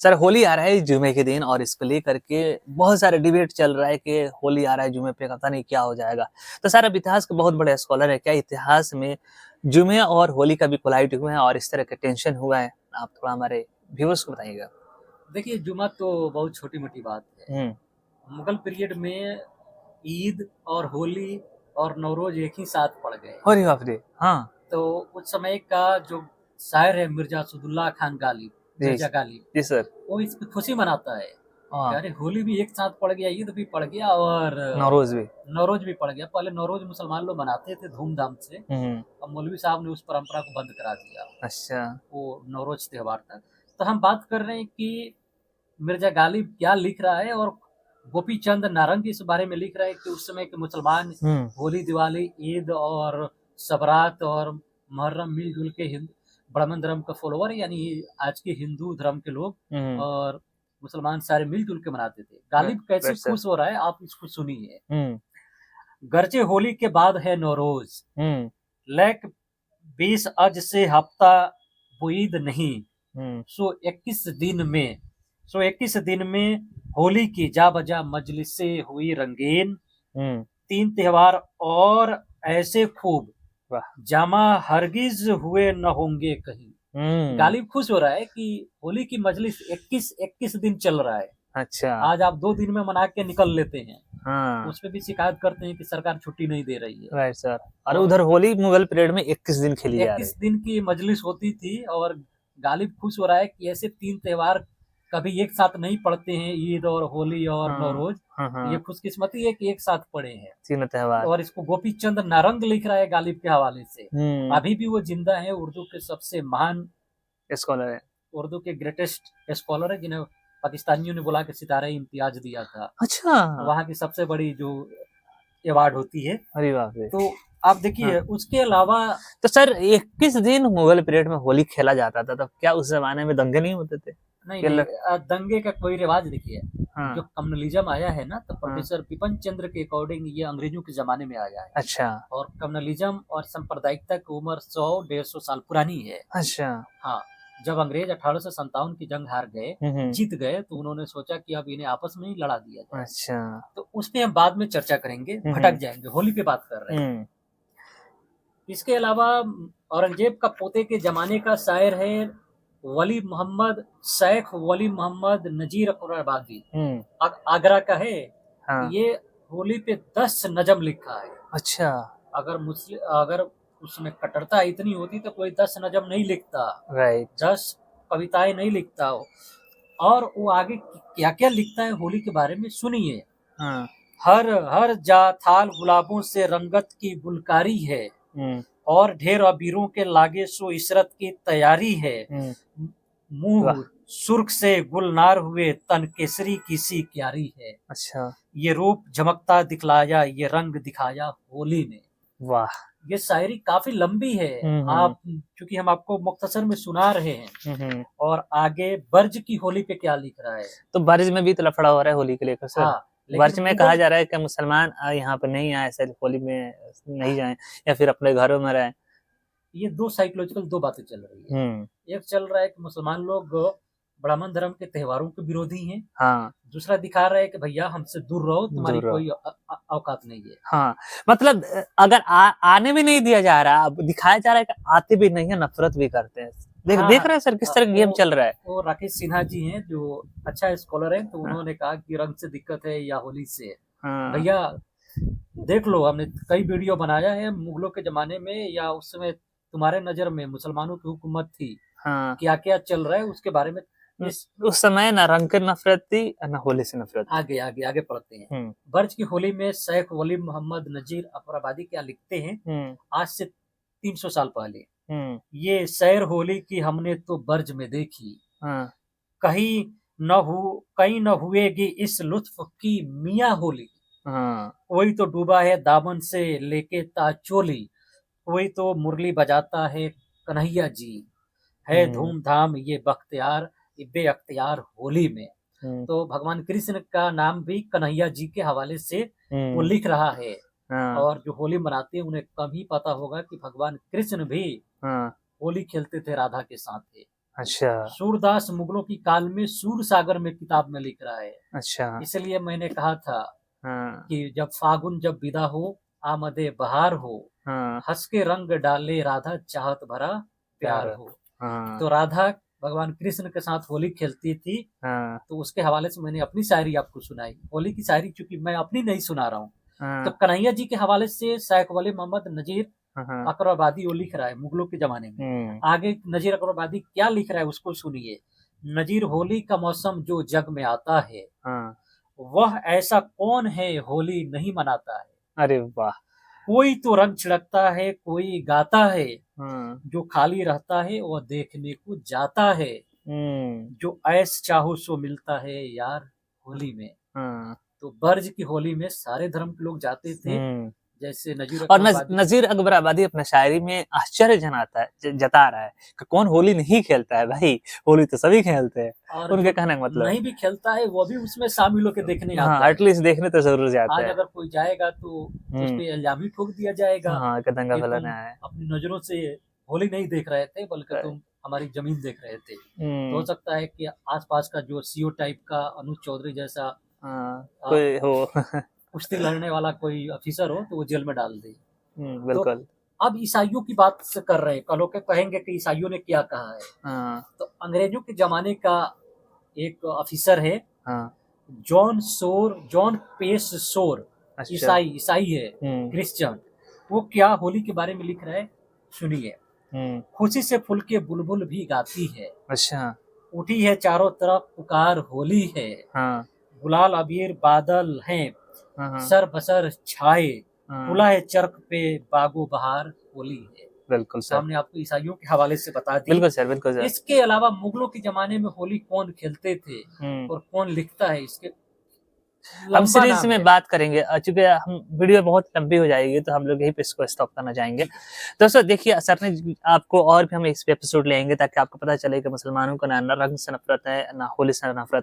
Sir Holi आ रहा है जुमे के दिन और इसको लेकर के बहुत सारे डिबेट चल रहा है कि होली आ रहा है जुमे पे, पता नहीं क्या हो जाएगा। तो सर अब इतिहास के बहुत बड़े स्कॉलर है, क्या इतिहास में जुमे और होली का भी कोलाइड हुआ है और इस तरह का टेंशन हुआ है? आप थोड़ा हमारे व्यूअर्स को बताइएगा। देखिए, जुमा तो बहुत छोटी मोटी बात है। मुगल पीरियड में ईद और होली और नवरोज एक ही साथ पड़ गए। अरे बाप रे! हाँ तो उस समय का जो शायर है मिर्जा असदुल्ला खान गालिब, जी मिर्जा गालिब, जी सर। वो इस पे खुशी मनाता है कि हाँ अरे होली भी एक साथ पड़ गया, ईद भी पड़ गया और नौरोज भी। नवरोज भी पड़ गया। पहले नवरोज मुसलमान लोग मनाते थे धूमधाम से, अब मौलवी साहब ने उस परंपरा को बंद करा दिया, अच्छा। वो नवरोज त्योहार तक। तो हम बात कर रहे हैं कि मिर्जा गालिब क्या लिख रहा है, और गोपी चंद नारंग इस बारे में लिख रहा है कि उस समय के मुसलमान होली, दिवाली, ईद और सबरात और मुहर्रम मिलजुल के ब्राह्मण धर्म का फॉलोवर, यानी आज के हिंदू धर्म के लोग और मुसलमान सारे मिलजुल के मनाते थे। गालिब कैसे खुश हो रहा है आप इसको सुनिए। गर्चे होली के बाद है नौरोज, लैक 20 अज से हफ्ता वो ईद नहीं, सो 21 दिन में होली की जा बजा मजलिस से हुई रंगीन, 3 त्योहार और ऐसे खूब जामा हरगिज हुए न होंगे कहीं। गालिब खुश हो रहा है कि होली की मजलिस 21 दिन चल रहा है। अच्छा। आज आप 2 दिन में मना के निकल लेते हैं, हाँ उस पे भी शिकायत करते हैं कि सरकार छुट्टी नहीं दे रही है। Right sir. और उधर होली मुगल पीरियड में 21 दिन खेली जा रही 21 दिन की मजलिस होती थी, और गालिब खुश हो रहा है कि ऐसे 3 त्योहार कभी एक साथ नहीं पड़ते हैं, ईद और होली और नौरोज। ये खुशकिस्मती है कि एक साथ पड़े हैं तीनों त्योहार। और इसको गोपी चंद नारंग लिख रहा है गालिब के हवाले से। अभी भी वो जिंदा है, उर्दू के सबसे महान स्कॉलर है, उर्दू के ग्रेटेस्ट स्कॉलर है, जिन्हें पाकिस्तानियों ने बुला के सितारे इम्तियाज दिया था। अच्छा। वहाँ की सबसे बड़ी जो अवार्ड होती है। अरे बाप रे। तो आप देखिए उसके अलावा तो सर 21 दिन मुगल पीरियड में होली खेला जाता था, तब क्या उस जमाने में दंगे नहीं होते थे? नहीं, दंगे का कोई रिवाज देखिए। जो कम्युनलिज्म आया है ना, तो प्रोफेसर बिपिन चंद्र के अकॉर्डिंग ये अंग्रेजों के जमाने में आया है। अच्छा। और कम्युनलिज्म और सांप्रदायिकता की उम्र 100-150 साल पुरानी है। अच्छा। हाँ, जब अंग्रेज 1857 की जंग हार गए, जीत गए, तो उन्होंने सोचा कि अब इन्हें आपस में ही लड़ा दिया जाए। अच्छा। तो उस पे हम बाद में चर्चा करेंगे, भटक जाएंगे, होली पे बात कर रहे हैं। इसके अलावा औरंगजेब का पोते के जमाने का शायर है वली मोहम्मद, शेख वली मोहम्मद नजीर अकबराबादी, आगरा का है। हाँ। ये होली पे 10 नजम लिखा है। अच्छा। अगर उसमें कट्टरता इतनी होती तो कोई 10 नजम नहीं लिखता, राइट, 10 कविताएं नहीं लिखता। और वो आगे क्या क्या लिखता है होली के बारे में सुनिए। हाँ। हर हर जा थाल गुलाबों से रंगत की गुलकारी है, और ढेर अबीरों के लागे सो इशरत की तैयारी है। मुंह सुर्ख से गुलनार हुए तन केसरी की सी क्यारी है। अच्छा। ये रूप झमकता दिखलाया, ये रंग दिखाया होली ने। वाह, ये शायरी काफी लंबी है। आप क्योंकि हम आपको मुख्तसर में सुना रहे हैं, और आगे बर्ज की होली पे क्या लिख रहा है। तो बर्ज में भी तो लफड़ा हो रहा है होली के लेकर सर। हाँ, बर्ज में कहा जा रहा है कि मुसलमान यहाँ पर नहीं आए, सर होली में नहीं जाएं या फिर अपने घरों में रहें। ये दो साइकोलॉजिकल दो बातें चल रही है। एक चल रहा है कि मुसलमान लोग ब्राह्मण धर्म के त्योहारों के विरोधी हैं। हाँ। दूसरा दिखा रहा है कि भैया हमसे दूर रहो, तुम्हारी कोई औकात नहीं है। हाँ, मतलब अगर आने भी नहीं दिया जा रहा, अब दिखाया जा रहा है कि आते भी नहीं है, नफरत भी करते हैं। देख रहे हैं सर किस तरह गेम चल रहा है। वो राकेश सिन्हा जी हैं जो अच्छा स्कॉलर है, तो उन्होंने कहा कि रंग से दिक्कत है या होली से। भैया देख लो, हमने कई वीडियो बनाया है मुगलों के जमाने में, या उस समय तुम्हारे नजर में मुसलमानों की हुकूमत थी। हाँ। क्या क्या चल रहा है उसके बारे में उस समय न रंग की नफरत थी न होली से नफरत। आगे आगे आगे पढ़ते हैं। बर्ज की होली में शेख वली मोहम्मद नजीर अकबराबादी क्या लिखते हैं, आज से 300 साल पहले। ये सैर होली की हमने तो बर्ज में देखी। हाँ। कहीं न हुएगी इस लुत्फ की मियाँ होली। हाँ। कोई तो डूबा है दामन से लेके ताचोली, कोई तो मुरली बजाता है कन्हैया जी, है धूमधाम ये बेअख्तियार होली में। तो भगवान कृष्ण का नाम भी कन्हैया जी के हवाले से वो लिख रहा है। और जो होली मनाते हैं उन्हें कम ही पता होगा कि भगवान कृष्ण भी होली खेलते थे राधा के साथ थे। अच्छा। सूरदास मुगलों की काल में सूर सागर में किताब में लिख रहा है। अच्छा। इसलिए मैंने कहा था हाँ। कि जब फागुन जब विदा हो, आमदे बहार हो, हाँ। हंस के रंग डाले राधा चाहत भरा प्यार हो। हाँ। तो राधा भगवान कृष्ण के साथ होली खेलती थी। हाँ। तो उसके हवाले से मैंने अपनी शायरी आपको सुनाई। होली की शायरी चूंकि मैं अपनी नहीं सुना रहा हूँ, तो हाँ। कन्हैया जी के हवाले से शायख वली मोहम्मद नजीर हाँ। अकबराबादी वो लिख रहा है मुगलों के जमाने में। आगे नजीर अकबराबादी क्या लिख रहा है उसको सुनिए। नजीर, होली का मौसम जो जग में आता है, हाँ। वह ऐसा कौन है होली नहीं मनाता है। अरे वाह। कोई तो रंग छिड़कता है, कोई गाता है, हाँ। जो खाली रहता है वह देखने को जाता है। जो ऐस चाहो सो मिलता है यार होली में। हाँ। तो बर्ज की होली में सारे धर्म के लोग जाते थे। जैसे नजीर और अकबराबादी नजीर अकबराबादी अपने शायरी में आश्चर्य जता रहा है कि कौन होली नहीं खेलता है भाई, होली तो सभी खेलते हैं। और उनके कहने का मतलब नहीं भी खेलता है वो भी उसमें शामिल होकर देखने आता हाँ, है। एटलीस्ट देखने तो जरूर जाता आज है। अगर कोई जाएगा तो उस पे इल्जाम ही ठोक दिया जाएगा हाँ, कि दंगा कि तुम फैलाना है। अपनी नजरों से होली नहीं देख रहे थे, बल्कि तुम हमारी जमीन देख रहे थे। तो हो सकता है कि आसपास का जो सीओ टाइप का अनुज चौधरी जैसा कोई हो कुश्ती लड़ने वाला कोई ऑफिसर हो तो वो जेल में डाल दे। बिल्कुल। तो अब ईसाइयों की बात से कर रहे हैं, कल लोग कहेंगे कि ईसाइयों ने क्या कहा है। तो अंग्रेजों के जमाने का एक ऑफिसर है जॉन पेस शोर, ईसाई है, क्रिश्चियन। वो क्या होली के बारे में लिख रहा है सुनिए। खुशी से फूल के बुलबुल भी गाती है। अच्छा। उठी है चारों तरफ पुकार होली है। गुलाल अबीर बादल हैं, सर बसर छाए, खुला है चरख पे बागो बहार होली है। बिल्कुल सर। हमने आपको ईसाइयों के हवाले से बता दी। बिल्कुल सर, बिल्कुल सर। इसके अलावा मुगलों के जमाने में होली कौन खेलते थे और कौन लिखता है, इसके हम सीरीज में बात करेंगे। चूंकि हम वीडियो बहुत लंबी हो जाएगी तो हम लोग यहीं पे इसको स्टॉप करना चाहेंगे। दोस्तों देखिए, सर ने आपको और भी हम इस पे एपिसोड लेंगे ताकि आपको पता चले कि मुसलमानों को ना रंग से नफरत है, ना होली से नफरत है।